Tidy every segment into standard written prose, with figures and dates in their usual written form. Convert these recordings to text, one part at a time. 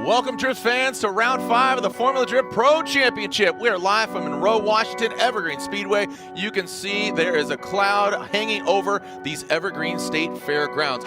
Welcome, Drift fans, to round 5 of the Formula Drift Pro Championship. We are live from Monroe, Washington, Evergreen Speedway. You can see there is a cloud hanging over these Evergreen State Fairgrounds.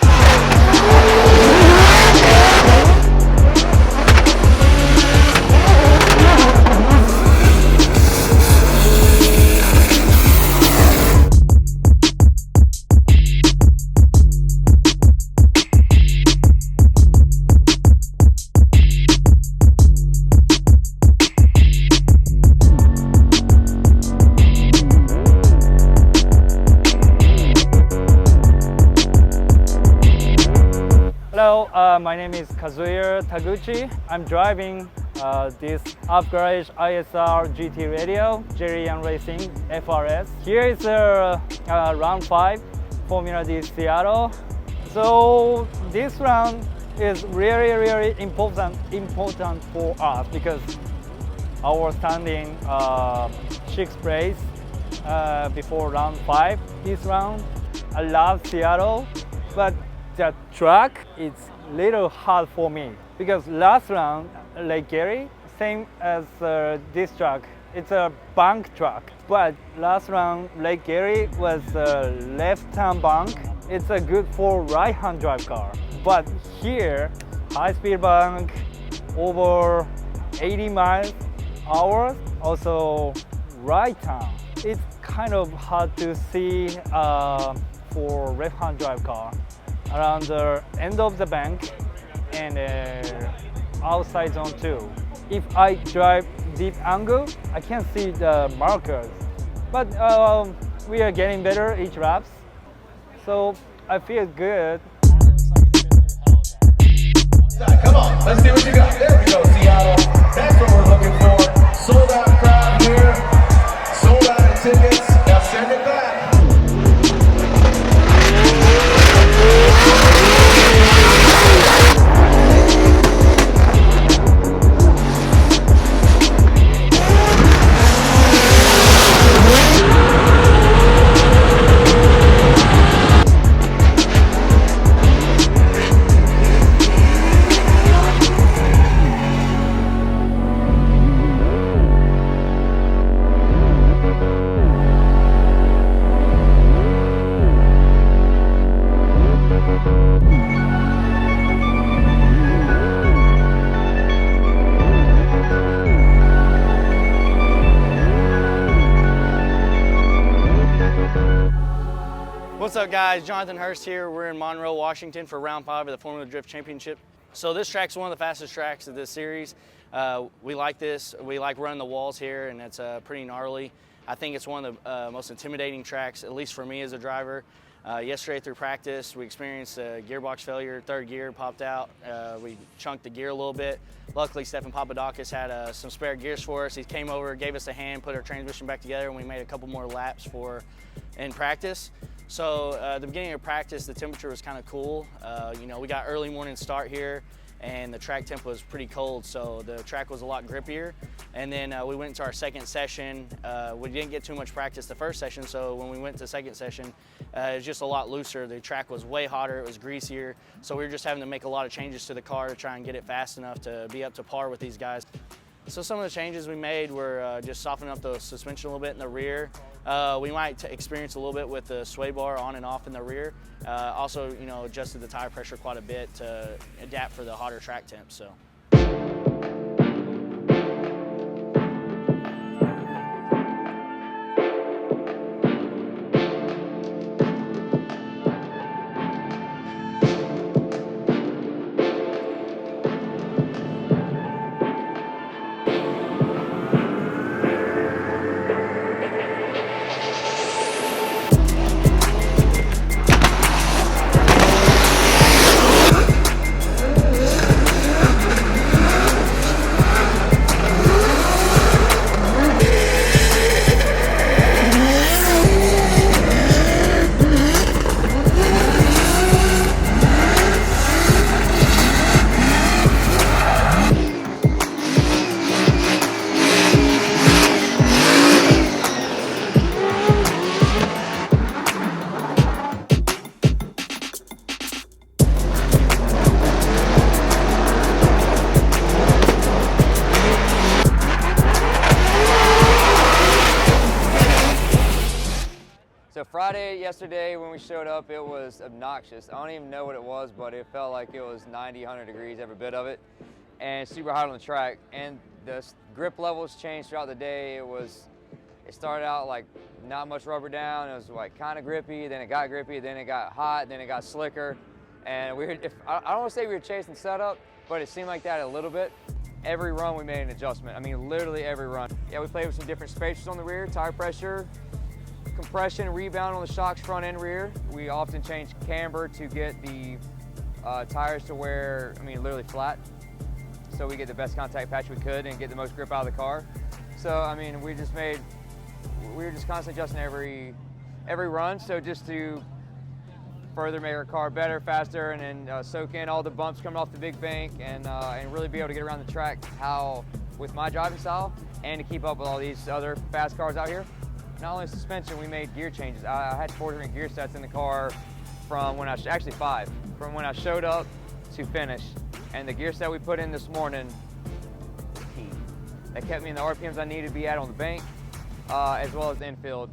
Hello, my name is Kazuya Taguchi. I'm driving this off-garage ISR GT radio, Jerry Young Racing FRS. Here is round 5, Formula D Seattle. So this round is really important for us because our standing 6th place before round 5 this round. I love Seattle, but the track is little hard for me because last round Lake Erie, same as this track, it's a bank track, but last round Lake Erie was a left-hand bank. It's a good for right-hand drive car, but here high-speed bank over 80 miles an hour, also right-hand. It's kind of hard to see for left-hand drive car around the end of the bank and outside zone 2. If I drive deep angle, I can see the markers. But we are getting better each laps, so I feel good. Come on, let's see what you got. There we go, Seattle. That's what we're looking for. Sold out crowd here. Sold out of tickets. Now send it back. What's up, guys? Jonathan Hurst here. We're in Monroe, Washington for round 5 of the Formula Drift Championship. So this track's one of the fastest tracks of this series. We like this. We like running the walls here, and it's pretty gnarly. I think it's one of the most intimidating tracks, at least for me as a driver. Yesterday through practice, we experienced a gearbox failure. 3rd gear popped out. We chunked the gear a little bit. Luckily, Stefan Papadakis had some spare gears for us. He came over, gave us a hand, put our transmission back together, and we made a couple more laps in practice. So at the beginning of practice, the temperature was kind of cool. You know, we got early morning start here, and the track temp was pretty cold, so the track was a lot grippier. And then we went into our second session. We didn't get too much practice the first session, so when we went to second session, it was just a lot looser. The track was way hotter, it was greasier, so we were just having to make a lot of changes to the car to try and get it fast enough to be up to par with these guys. So some of the changes we made were just softening up the suspension a little bit in the rear. We might experience a little bit with the sway bar on and off in the rear. Also, you know, adjusted the tire pressure quite a bit to adapt for the hotter track temps. So. Friday, yesterday, when we showed up, it was obnoxious. I don't even know what it was, but it felt like it was 90, 100 degrees, every bit of it, and super hot on the track. And the grip levels changed throughout the day. It started out like not much rubber down. It was like kind of grippy, then it got grippy, then it got hot, then it got slicker. And I don't want to say we were chasing setup, but it seemed like that a little bit. Every run we made an adjustment. I mean, literally every run. Yeah, we played with some different spacers on the rear, tire pressure, compression, rebound on the shocks front and rear. We often change camber to get the tires to where, I mean, literally flat, so we get the best contact patch we could and get the most grip out of the car. So, I mean, we were just constantly adjusting every run, so just to further make our car better, faster, and then soak in all the bumps coming off the big bank and really be able to get around the track with my driving style and to keep up with all these other fast cars out here. Not only suspension, we made gear changes. I had 4 different gear sets in the car from when actually 5, from when I showed up to finish. And the gear set we put in this morning was key. That kept me in the RPMs I needed to be at on the bank, as well as the infield.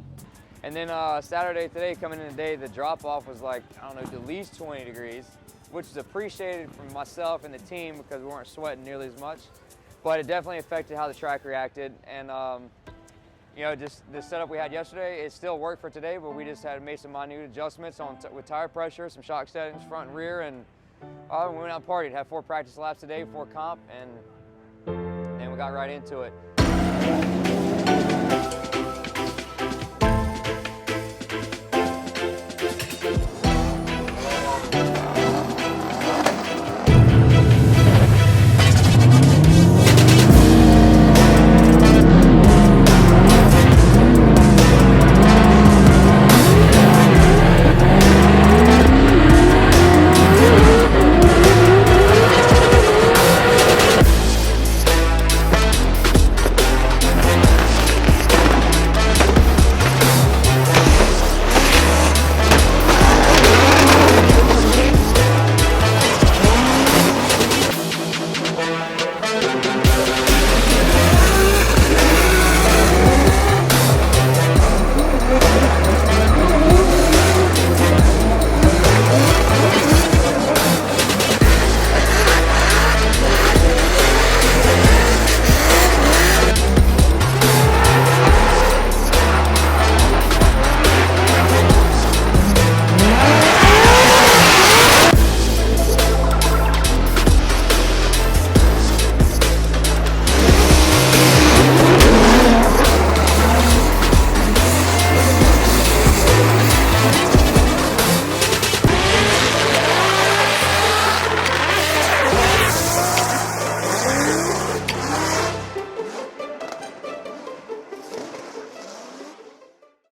And then Saturday, today, coming in today, the drop-off was like, I don't know, at least 20 degrees, which is appreciated from myself and the team because we weren't sweating nearly as much. But it definitely affected how the track reacted. And you know, just the setup we had yesterday, it still worked for today, but we just had made some minute adjustments with tire pressure, some shock settings, front and rear, and we went out and partied. Had 4 practice laps today before comp, and we got right into it.